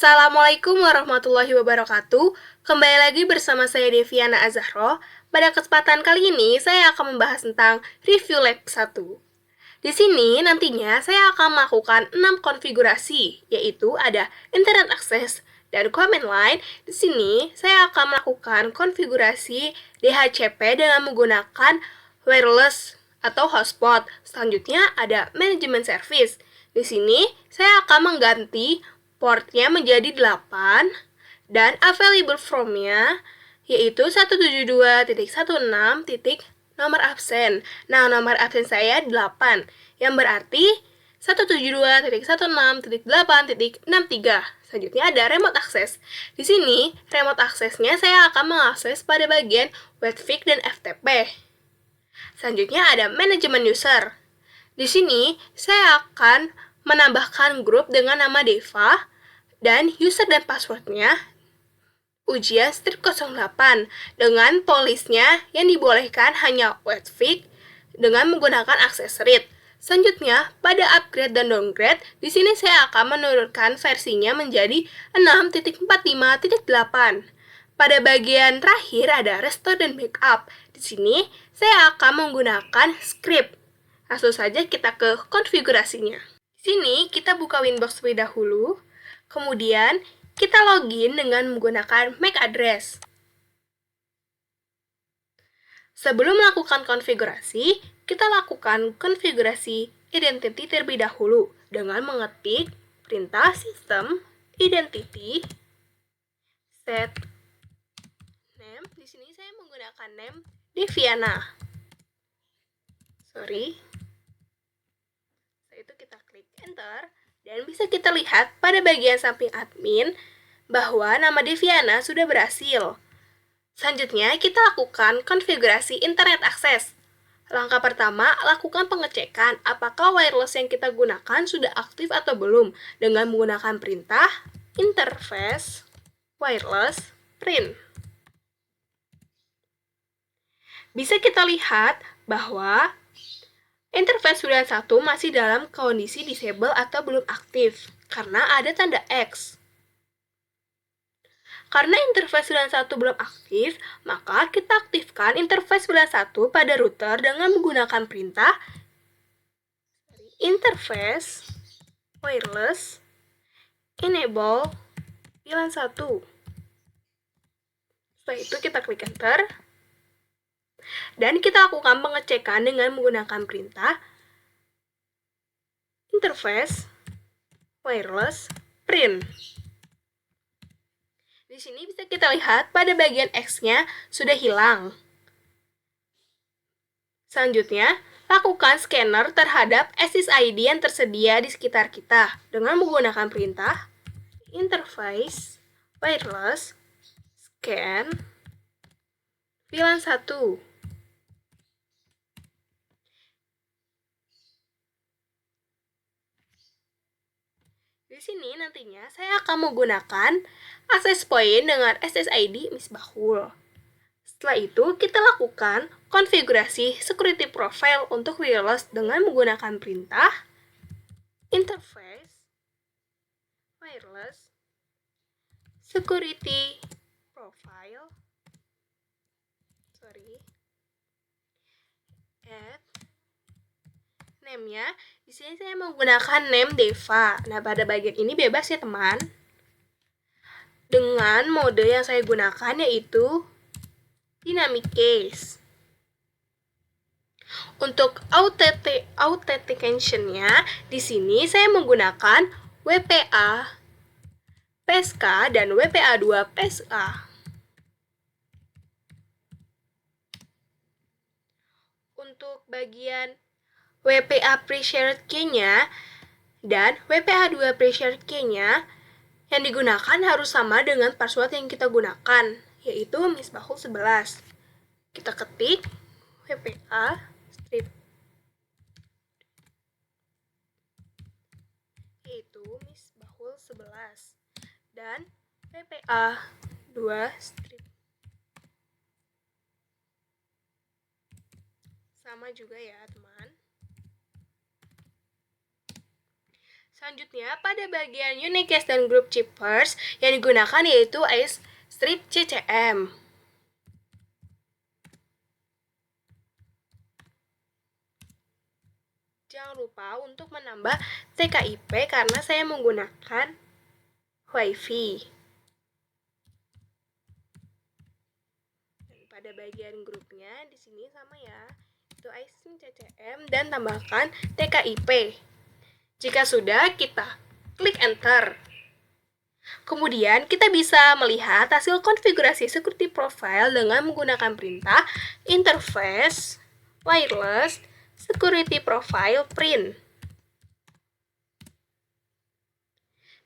Assalamualaikum warahmatullahi wabarakatuh. Kembali lagi bersama saya Deviana Azahro. Pada kesempatan kali ini saya akan membahas tentang review lab 1. Di sini nantinya saya akan melakukan 6 konfigurasi, yaitu ada internet access dan command line. Di sini saya akan melakukan konfigurasi DHCP dengan menggunakan wireless atau hotspot. Selanjutnya ada management service. Di sini saya akan mengganti portnya menjadi 8 dan available from-nya yaitu 172.16. Nomor absen. Nah, nomor absen saya 8, yang berarti 172.16.8.63. Selanjutnya ada remote access. Di sini, remote access-nya saya akan mengakses pada bagian webfig dan FTP. Selanjutnya ada manajemen user. Di sini, saya akan menambahkan grup dengan nama Deva dan user dan passwordnya ujian strip 08 dengan polisnya yang dibolehkan hanya webfig dengan menggunakan akses read. Selanjutnya, pada upgrade dan downgrade, di sini saya akan menurunkan versinya menjadi 6.45.8. Pada bagian terakhir ada restore dan backup. Di sini saya akan menggunakan script. Langsung saja kita ke konfigurasinya. Di sini kita buka Winbox terlebih dahulu. Kemudian, kita login dengan menggunakan MAC address. Sebelum melakukan konfigurasi, kita lakukan konfigurasi identity terlebih dahulu dengan mengetik perintah system identity set name. Di sini saya menggunakan name Deviana. Setelah itu kita klik enter. Dan bisa kita lihat pada bagian samping admin bahwa nama Deviana sudah berhasil. Selanjutnya, kita lakukan konfigurasi internet access. Langkah pertama, lakukan pengecekan apakah wireless yang kita gunakan sudah aktif atau belum dengan menggunakan perintah interface wireless print. Bisa kita lihat bahwa interface 91 masih dalam kondisi disable atau belum aktif, karena ada tanda X. Karena interface 91 belum aktif, maka kita aktifkan interface 91 pada router dengan menggunakan perintah interface wireless enable VLAN 1. Setelah itu kita klik enter. Dan kita lakukan pengecekan dengan menggunakan perintah interface wireless print. Di sini bisa kita lihat pada bagian X-nya sudah hilang. Selanjutnya, lakukan scanner terhadap SSID yang tersedia di sekitar kita dengan menggunakan perintah interface wireless scan VLAN 1. Di sini nantinya saya akan menggunakan access point dengan SSID Misbahul. Setelah itu, kita lakukan konfigurasi security profile untuk wireless dengan menggunakan perintah interface wireless security profile add name-nya. Di sini saya menggunakan name Deva. Nah, pada bagian ini bebas ya, teman. Dengan mode yang saya gunakan yaitu dynamic case. Untuk authentication-nya, di sini saya menggunakan WPA PSK dan WPA2 PSK. Untuk bagian WPA pre-shared key-nya dan WPA2 pre-shared key-nya yang digunakan harus sama dengan password yang kita gunakan, yaitu Misbahul 11. Kita ketik WPA strip yaitu Misbahul 11 dan WPA 2 strip sama juga ya, teman. Selanjutnya, pada bagian Unicast dan Group Chippers, yang digunakan yaitu strip CCM. Jangan lupa untuk menambah TKIP karena saya menggunakan WiFi. Dan pada bagian grupnya di sini sama ya, itu iStream CCM dan tambahkan TKIP. Jika sudah, kita klik enter. Kemudian kita bisa melihat hasil konfigurasi security profile dengan menggunakan perintah interface wireless security profile print.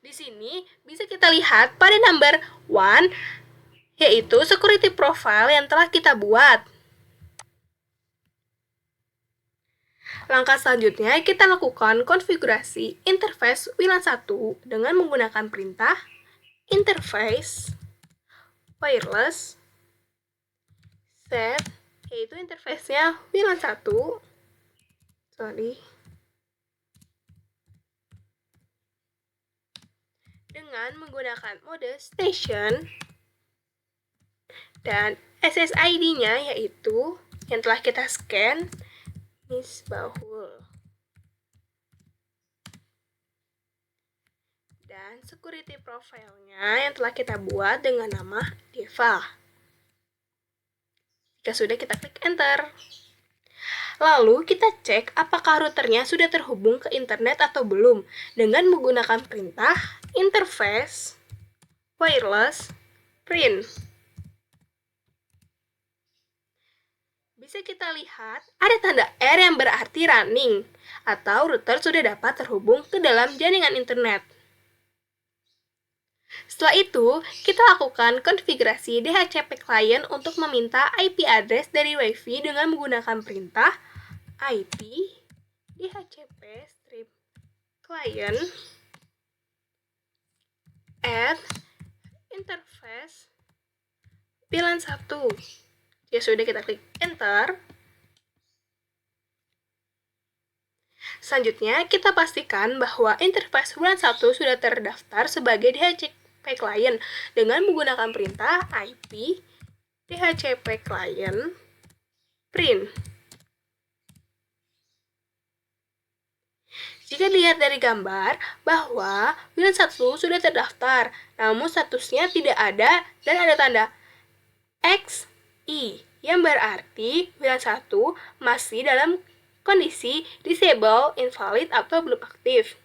Di sini bisa kita lihat pada number 1 yaitu security profile yang telah kita buat. Langkah selanjutnya kita lakukan konfigurasi interface WLAN 1 dengan menggunakan perintah interface wireless set, yaitu interface-nya WLAN 1. Dengan menggunakan mode station dan SSID-nya yaitu yang telah kita scan Misbahul. Dan security profile-nya yang telah kita buat dengan nama Deva. Jika sudah, kita klik enter. Lalu kita cek apakah routernya sudah terhubung ke internet atau belum dengan menggunakan perintah interface wireless print. Bisa kita lihat ada tanda R yang berarti running atau router sudah dapat terhubung ke dalam jaringan internet. Setelah itu, kita lakukan konfigurasi DHCP client untuk meminta IP address dari WiFi dengan menggunakan perintah IP DHCP strip client at interface WLAN 1. Ya sudah, kita klik enter. Selanjutnya, kita pastikan bahwa interface WLAN 1 sudah terdaftar sebagai DHCP client dengan menggunakan perintah IP DHCP client print. Jika dilihat dari gambar bahwa WLAN 1 sudah terdaftar, namun statusnya tidak ada dan ada tanda XI, yang berarti WLAN 1 masih dalam kondisi disable, invalid, atau belum aktif.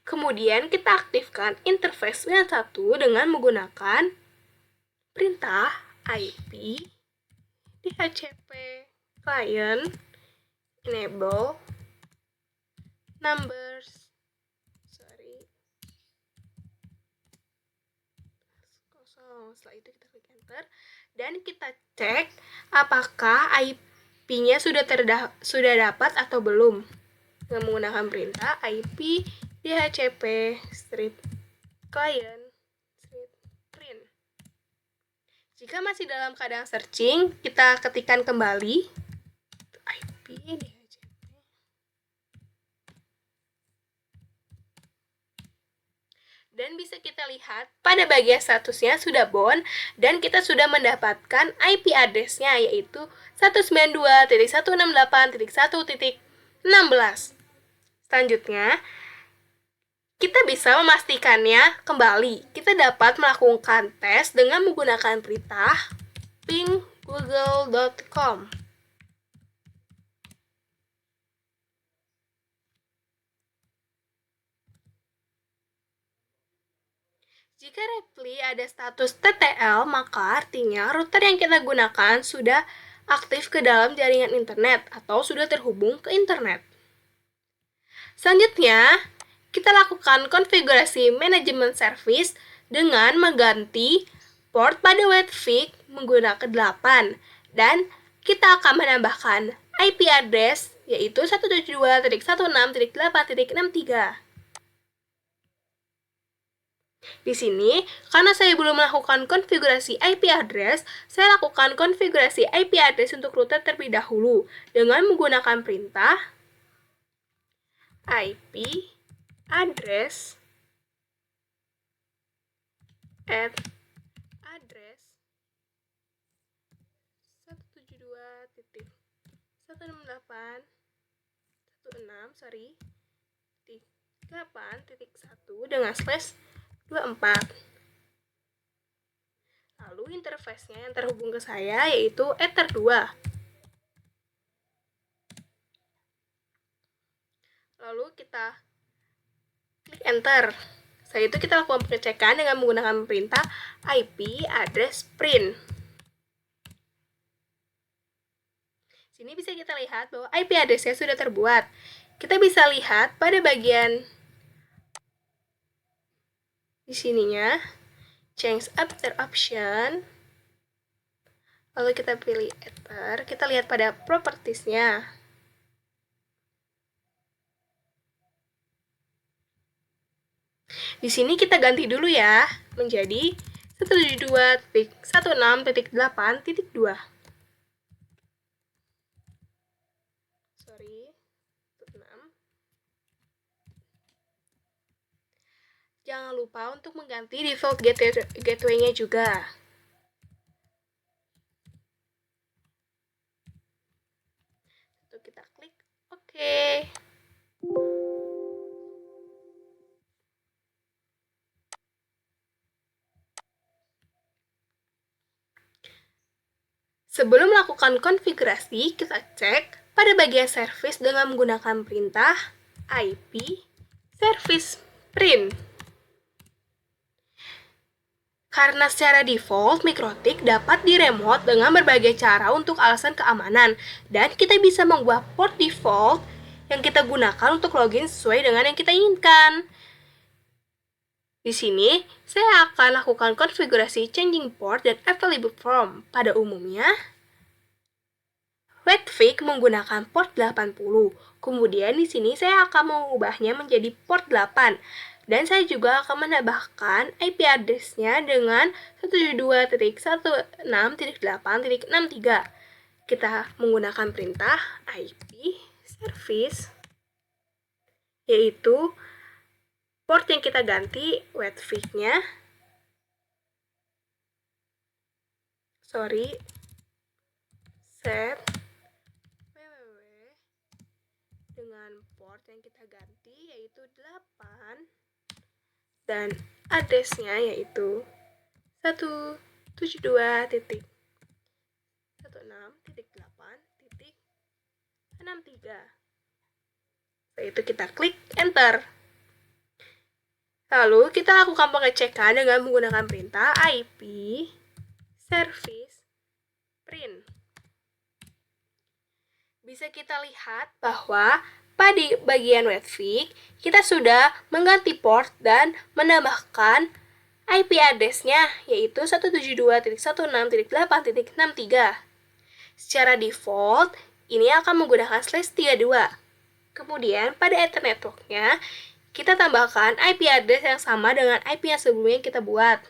Kemudian kita aktifkan interface WLAN 1 dengan menggunakan perintah IP DHCP client enable numbers kosong. Setelah itu kita klik enter dan kita cek apakah IP-nya sudah dapat atau belum dengan menggunakan perintah IP DHCP strip client strip print. Jika masih dalam keadaan searching, kita ketikkan kembali IP DHCP. Dan bisa kita lihat pada bagian statusnya sudah bound dan kita sudah mendapatkan IP address-nya yaitu 192.168.1.16. Selanjutnya, kita bisa memastikannya kembali. Kita dapat melakukan tes dengan menggunakan perintah ping google.com. Jika reply ada status TTL, maka artinya router yang kita gunakan sudah aktif ke dalam jaringan internet atau sudah terhubung ke internet. Selanjutnya, kita lakukan konfigurasi manajemen service dengan mengganti port pada WiFi menggunakan 8 dan kita akan menambahkan IP address yaitu 172.16.8.63. Di sini, karena saya belum melakukan konfigurasi IP address, saya lakukan konfigurasi IP address untuk router terlebih dahulu dengan menggunakan perintah IP address at address 172.168.16.8.1 dengan slash 24. Lalu interface-nya yang terhubung ke saya yaitu Ether 2. Lalu kita klik enter. Setelah itu kita lakukan pengecekan dengan menggunakan perintah IP address print. Sini bisa kita lihat bahwa IP address-nya sudah terbuat. Kita bisa lihat pada bagian di sininya, change after option. Lalu kita pilih Ether, kita lihat pada properties-nya. Di sini kita ganti dulu ya, menjadi 172.16.8.2. Jangan lupa untuk mengganti default gateway-nya juga. Lalu kita klik OK. Sebelum melakukan konfigurasi, kita cek pada bagian service dengan menggunakan perintah IP service print. Karena secara default, MikroTik dapat diremote dengan berbagai cara untuk alasan keamanan, dan kita bisa mengubah port default yang kita gunakan untuk login sesuai dengan yang kita inginkan. Di sini, saya akan lakukan konfigurasi changing port dan available from. Pada umumnya, Webfig menggunakan port 80. Kemudian di sini saya akan mengubahnya menjadi port 8. Dan saya juga akan menambahkan IP address-nya dengan 172.168.63. Kita menggunakan perintah IP service, yaitu port yang kita ganti Webfig-nya. Set www dengan port yang kita ganti yaitu 8 dan address-nya yaitu 172.16.8.63. Setelah itu kita klik enter. Lalu kita lakukan pengecekan dengan menggunakan perintah IP service print. Bisa kita lihat bahwa pada bagian Webfig, kita sudah mengganti port dan menambahkan IP address-nya, yaitu 172.16.8.63. Secara default, ini akan menggunakan /32. Kemudian, pada Ether network-nya, kita tambahkan IP address yang sama dengan IP yang sebelumnya kita buat.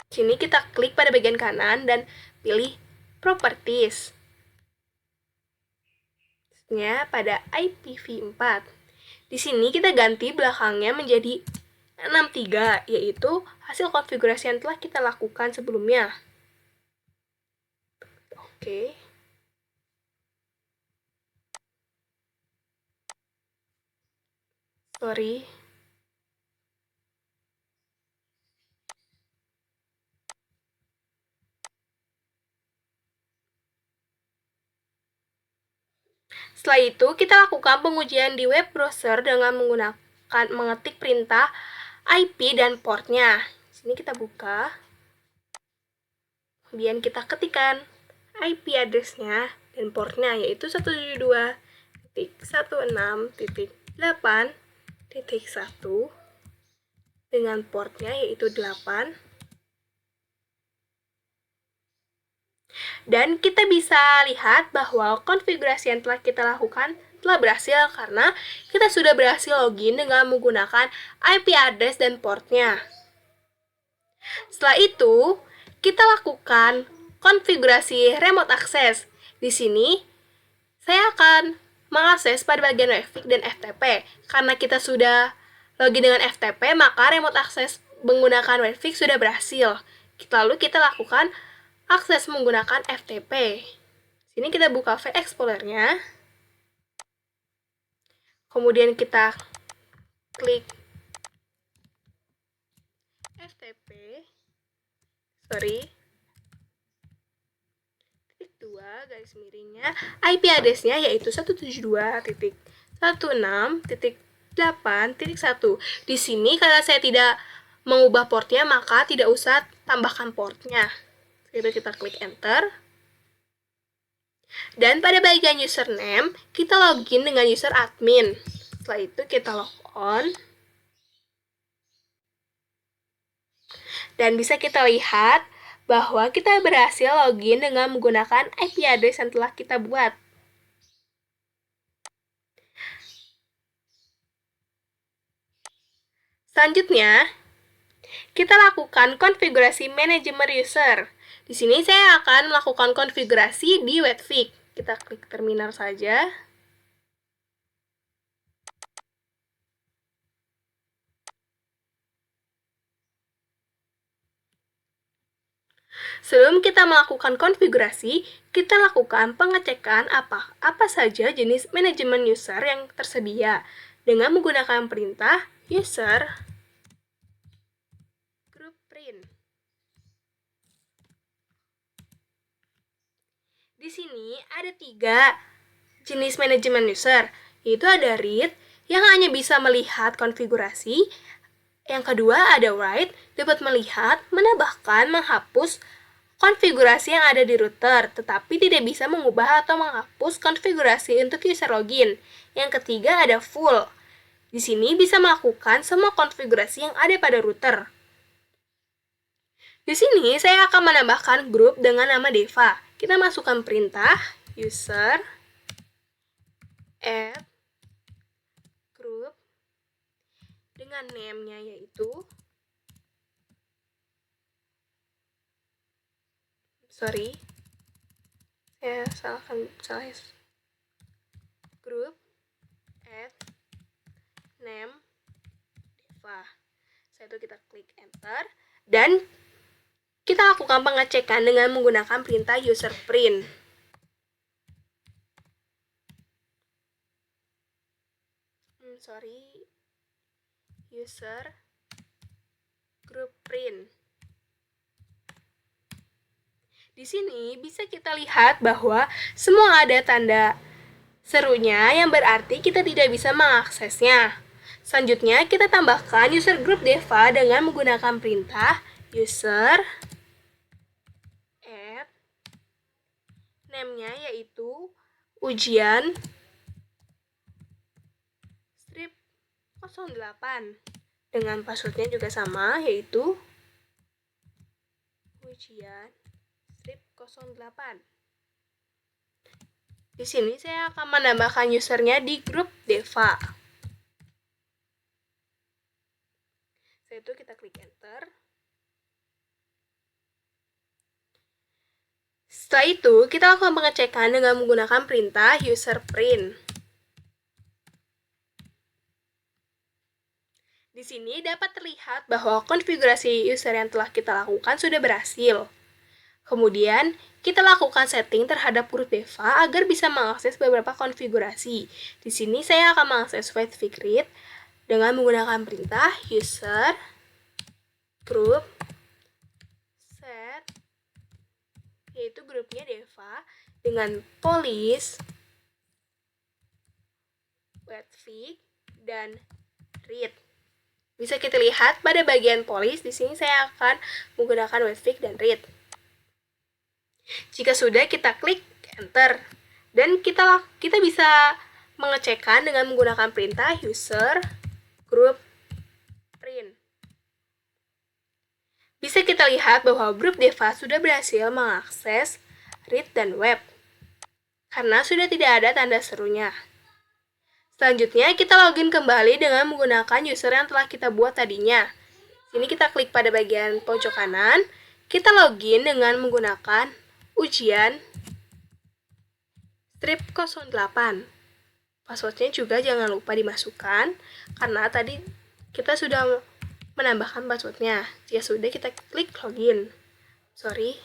Sini kita klik pada bagian kanan dan pilih Properties. Pada IPv4. Di sini kita ganti belakangnya menjadi 63, yaitu hasil konfigurasi yang telah kita lakukan sebelumnya. Oke. Setelah itu, kita lakukan pengujian di web browser dengan mengetik perintah IP dan portnya. Sini kita buka. Kemudian kita ketikkan IP address-nya dan portnya, yaitu 172.16.8.1 dengan portnya yaitu 8. Dan kita bisa lihat bahwa konfigurasi yang telah kita lakukan telah berhasil karena kita sudah berhasil login dengan menggunakan IP address dan portnya. Setelah itu, kita lakukan konfigurasi remote access. Di sini, saya akan mengakses pada bagian webfig dan FTP. Karena kita sudah login dengan FTP, maka remote access menggunakan webfig sudah berhasil. Lalu kita lakukan akses menggunakan FTP. Sini kita buka File Explorer-nya. Kemudian kita klik FTP. Titik 2 garis miringnya IP address-nya yaitu 172.16.8.1. Di sini karena saya tidak mengubah portnya, maka tidak usah tambahkan portnya. Jadi kita klik enter. Dan pada bagian username, kita login dengan user admin. Setelah itu kita logon. Dan bisa kita lihat bahwa kita berhasil login dengan menggunakan IP address yang telah kita buat. Selanjutnya, kita lakukan konfigurasi manajemen user. Di sini saya akan melakukan konfigurasi di webfig. Kita klik terminal saja. Sebelum kita melakukan konfigurasi, kita lakukan pengecekan apa saja jenis manajemen user yang tersedia dengan menggunakan perintah user group print. Di sini ada 3 jenis manajemen user, yaitu ada read yang hanya bisa melihat konfigurasi. Yang kedua ada write, dapat melihat, menambahkan, menghapus konfigurasi yang ada di router, tetapi tidak bisa mengubah atau menghapus konfigurasi untuk user login. Yang ketiga ada full. Di sini bisa melakukan semua konfigurasi yang ada pada router. Di sini saya akan menambahkan grup dengan nama Deva. Kita masukkan perintah user add group dengan name-nya yaitu group add name Deva. Setelah itu kita klik enter dan kita lakukan pengecekan dengan menggunakan perintah user print. User group print. Di sini bisa kita lihat bahwa semua ada tanda serunya yang berarti kita tidak bisa mengaksesnya. Selanjutnya kita tambahkan user group Deva dengan menggunakan perintah user add name-nya yaitu ujian strip 08 dengan passwordnya juga sama yaitu ujian strip 08. Di sini saya akan menambahkan usernya di grup Deva. Setelah itu kita klik enter. Setelah itu, kita lakukan pengecekan dengan menggunakan perintah user print. Di sini dapat terlihat bahwa konfigurasi user yang telah kita lakukan sudah berhasil. Kemudian, kita lakukan setting terhadap grup Deva agar bisa mengakses beberapa konfigurasi. Di sini saya akan mengakses webfig read dengan menggunakan perintah user group set yaitu grupnya Deva dengan police webfig dan read. Bisa kita lihat pada bagian police, di sini saya akan menggunakan webfig dan read. Jika sudah, kita klik enter dan kita bisa mengecekkan dengan menggunakan perintah user group print. Bisa kita lihat bahwa grup Deva sudah berhasil mengakses read dan web karena sudah tidak ada tanda serunya. Selanjutnya, kita login kembali dengan menggunakan user yang telah kita buat tadinya. Sini kita klik pada bagian pojok kanan, kita login dengan menggunakan ujian strip 08. Passwordnya juga jangan lupa dimasukkan, karena tadi kita sudah menambahkan passwordnya. Jika sudah, kita klik login. Sorry.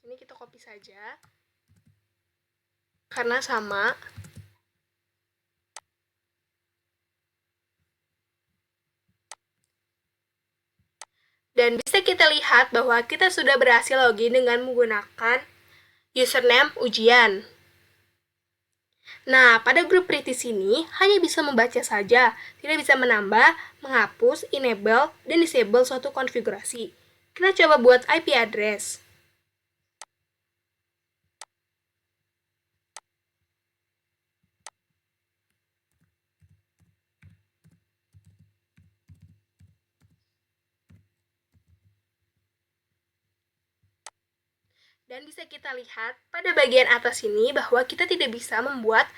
Ini kita copy saja, karena sama. Dan bisa kita lihat bahwa kita sudah berhasil login dengan menggunakan username ujian. Nah, pada grup kritis ini hanya bisa membaca saja, tidak bisa menambah, menghapus, enable, dan disable suatu konfigurasi. Kita coba buat IP address. Dan bisa kita lihat pada bagian atas ini bahwa kita tidak bisa membuat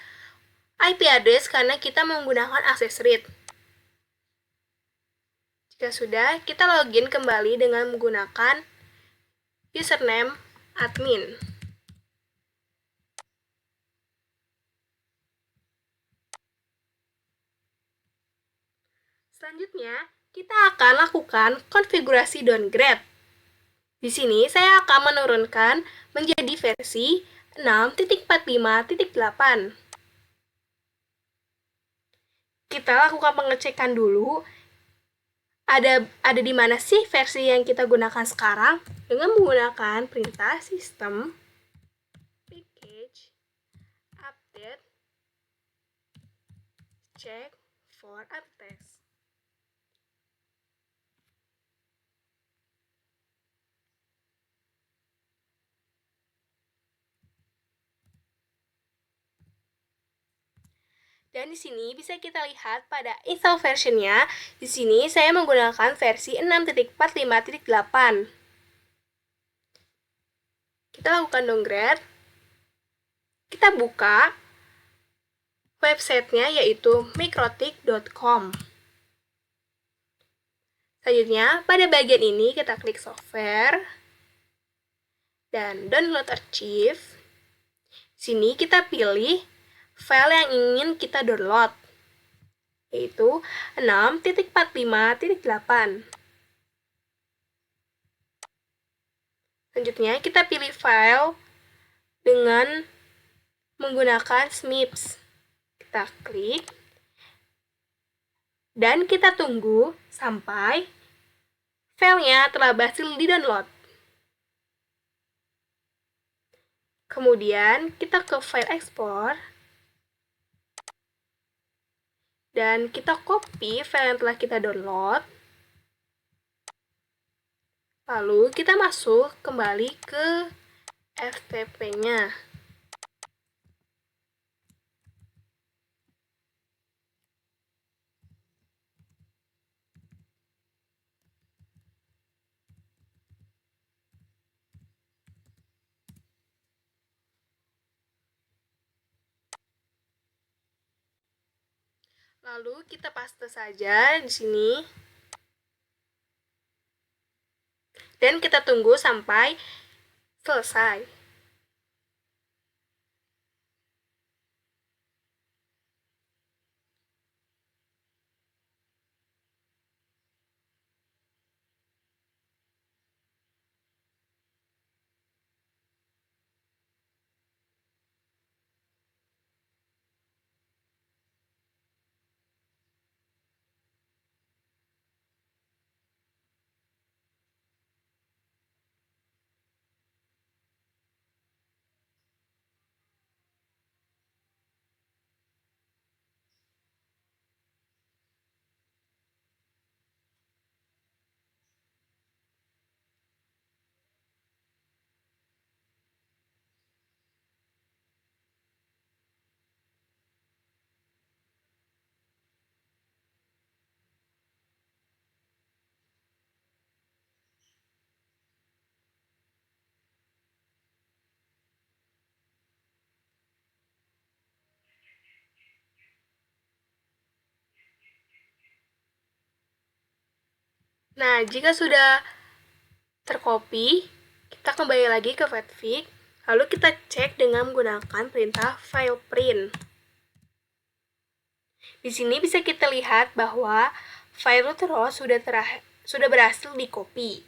IP address karena kita menggunakan access read. Jika sudah, kita login kembali dengan menggunakan username admin. Selanjutnya, kita akan lakukan konfigurasi downgrade. Di sini saya akan menurunkan menjadi versi 6.45.8. Kita lakukan pengecekan dulu. Ada di mana sih versi yang kita gunakan sekarang? Dengan menggunakan perintah sistem package update check for updates. Dan di sini bisa kita lihat pada install versionnya. Di sini saya menggunakan versi 6.45.8. Kita lakukan downgrade. Kita buka websitenya yaitu mikrotik.com. Selanjutnya, pada bagian ini kita klik software dan download archive. Sini kita pilih file yang ingin kita download, yaitu 6.45.8. Selanjutnya, kita pilih file dengan menggunakan SMIPS. Kita klik, dan kita tunggu sampai filenya telah berhasil di-download. Kemudian, kita ke file export, dan kita copy file yang telah kita download. Lalu kita masuk kembali ke FTP-nya. Lalu kita paste saja di sini. Dan kita tunggu sampai selesai. Nah, jika sudah tercopy, kita kembali lagi ke Fatfik, lalu kita cek dengan menggunakan perintah file print. Di sini bisa kita lihat bahwa file root sudah berhasil di copy.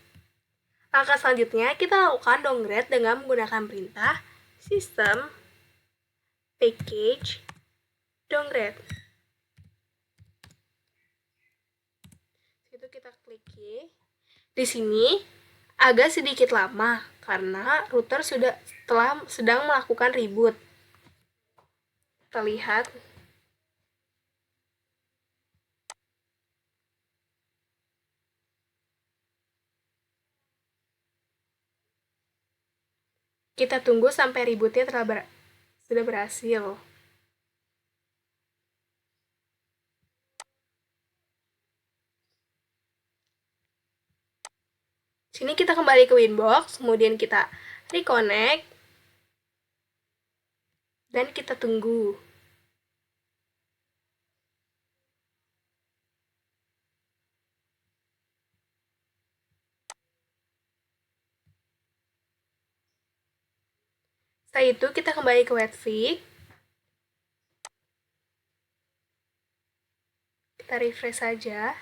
Langkah selanjutnya kita lakukan downgrade dengan menggunakan perintah system package downgrade. Itu kita klik Y. Di sini agak sedikit lama karena router sedang melakukan reboot. Kita lihat. Kita tunggu sampai rebootnya sudah berhasil. Sini kita kembali ke Winbox, kemudian kita reconnect, dan kita tunggu. Setelah itu kita kembali ke Webfig. Kita refresh saja.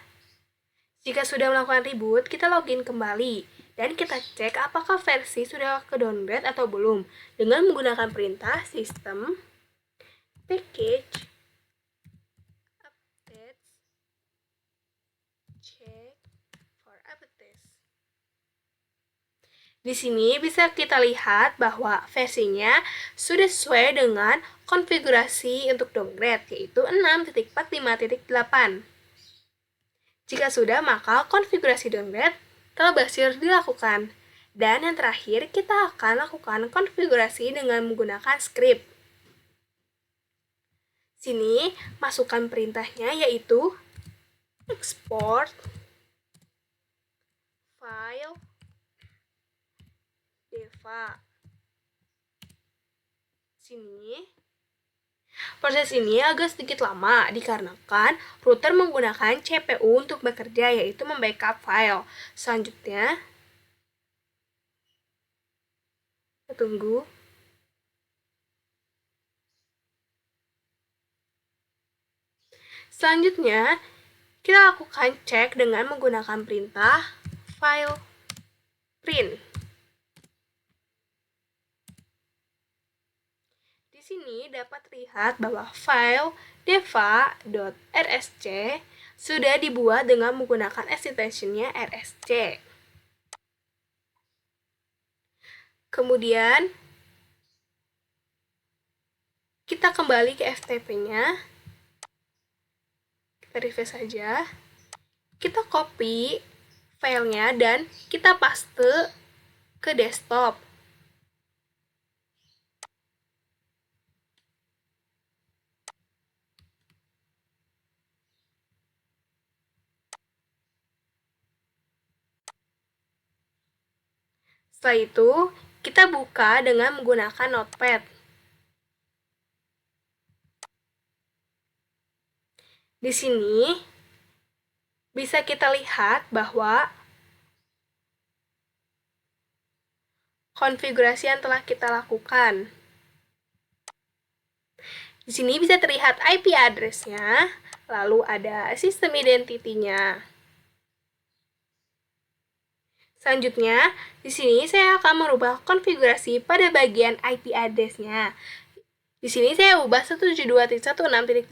Jika sudah melakukan reboot, kita login kembali. Dan kita cek apakah versi sudah ke-downgrade atau belum. Dengan menggunakan perintah system package updates check for updates. Di sini bisa kita lihat bahwa versinya sudah sesuai dengan konfigurasi untuk downgrade, yaitu 6.45.8. Jika sudah, maka konfigurasi downgrade telah berhasil dilakukan. Dan yang terakhir, kita akan lakukan konfigurasi dengan menggunakan script. Sini, masukkan perintahnya yaitu export file deva. Sini, proses ini agak sedikit lama dikarenakan router menggunakan CPU untuk bekerja, yaitu membackup file. Selanjutnya, kita tunggu. Selanjutnya, kita lakukan cek dengan menggunakan perintah file print. Di sini dapat terlihat bahwa file deva.rsc sudah dibuat dengan menggunakan extensionnya rsc. Kemudian, kita kembali ke FTP-nya. Kita refresh saja. Kita copy filenya dan kita paste ke desktop. Setelah itu, kita buka dengan menggunakan notepad. Di sini, bisa kita lihat bahwa konfigurasi yang telah kita lakukan. Di sini bisa terlihat IP address-nya, lalu ada sistem identity-nya. Selanjutnya, di sini saya akan merubah konfigurasi pada bagian IP address-nya. Di sini saya ubah 172.168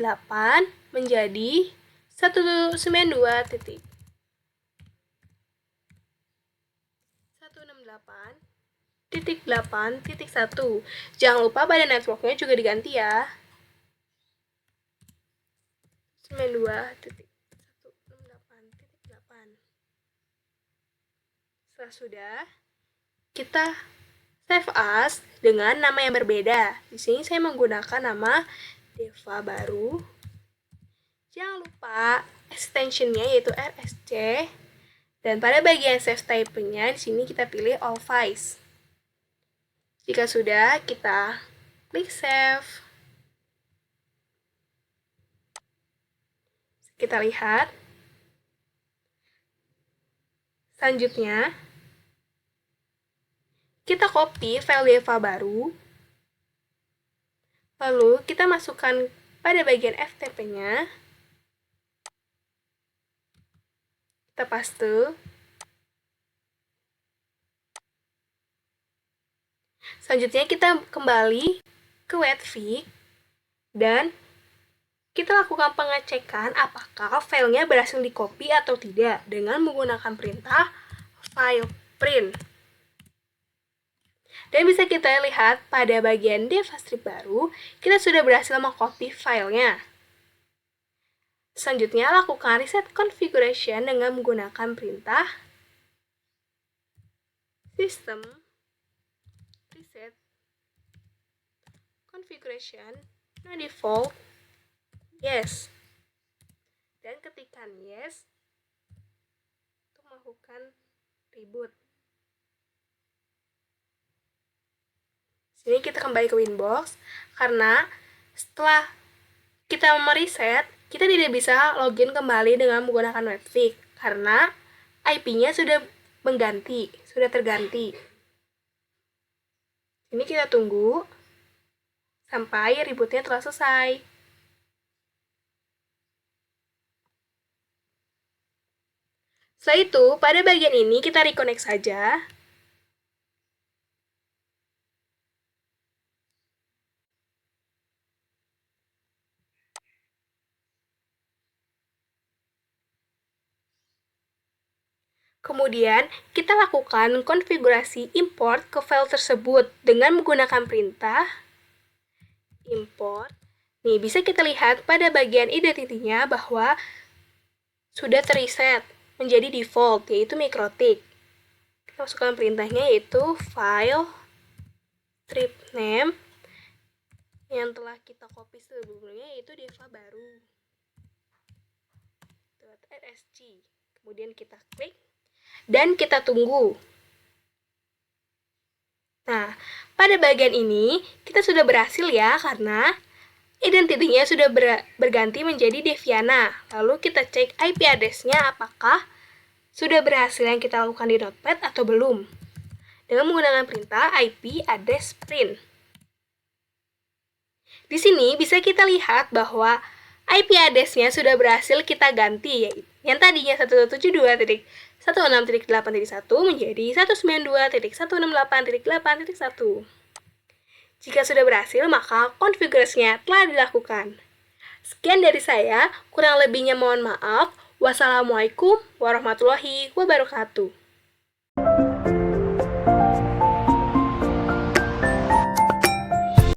menjadi 192.168.8.1. Jangan lupa pada networknya juga diganti ya. 92.168.8. Setelah sudah, kita save as dengan nama yang berbeda. Di sini saya menggunakan nama Deva baru. Jangan lupa extensionnya yaitu RSC. Dan pada bagian save type-nya, di sini kita pilih all files. Jika sudah, kita klik save. Kita lihat. Selanjutnya, kita copy file Deva baru, lalu kita masukkan pada bagian FTP-nya, kita paste. Selanjutnya kita kembali ke Webfig dan kita lakukan pengecekan apakah filenya berhasil di-copy atau tidak dengan menggunakan perintah file print. Dan bisa kita lihat pada bagian DevaScript baru, kita sudah berhasil mengcopy filenya. Selanjutnya, lakukan reset configuration dengan menggunakan perintah system reset configuration no default yes, dan ketikkan yes untuk melakukan reboot. Sini kita kembali ke Winbox karena setelah kita mereset, kita tidak bisa login kembali dengan menggunakan Webfig karena IP-nya sudah terganti. Ini kita tunggu sampai rebootnya telah selesai. Setelah itu, pada bagian ini kita reconnect saja. Kemudian, kita lakukan konfigurasi import ke file tersebut dengan menggunakan perintah import. Nih, bisa kita lihat pada bagian identity-nya bahwa sudah terreset menjadi default, yaitu MikroTik. Kita masukkan perintahnya yaitu file strip name yang telah kita copy sebelumnya, yaitu Deva baru .rsg. Kemudian kita klik dan kita tunggu. Nah, pada bagian ini kita sudah berhasil ya karena identitinya sudah berganti menjadi Deviana. Lalu kita cek IP address-nya apakah sudah berhasil yang kita lakukan di Notepad atau belum. Dengan menggunakan perintah IP address print. Di sini bisa kita lihat bahwa IP address-nya sudah berhasil kita ganti, yaitu yang tadinya 172.168.1 menjadi 192.168.8.1. Jika sudah berhasil, maka konfigurasinya telah dilakukan. Sekian dari saya, kurang lebihnya mohon maaf. Wassalamualaikum warahmatullahi wabarakatuh.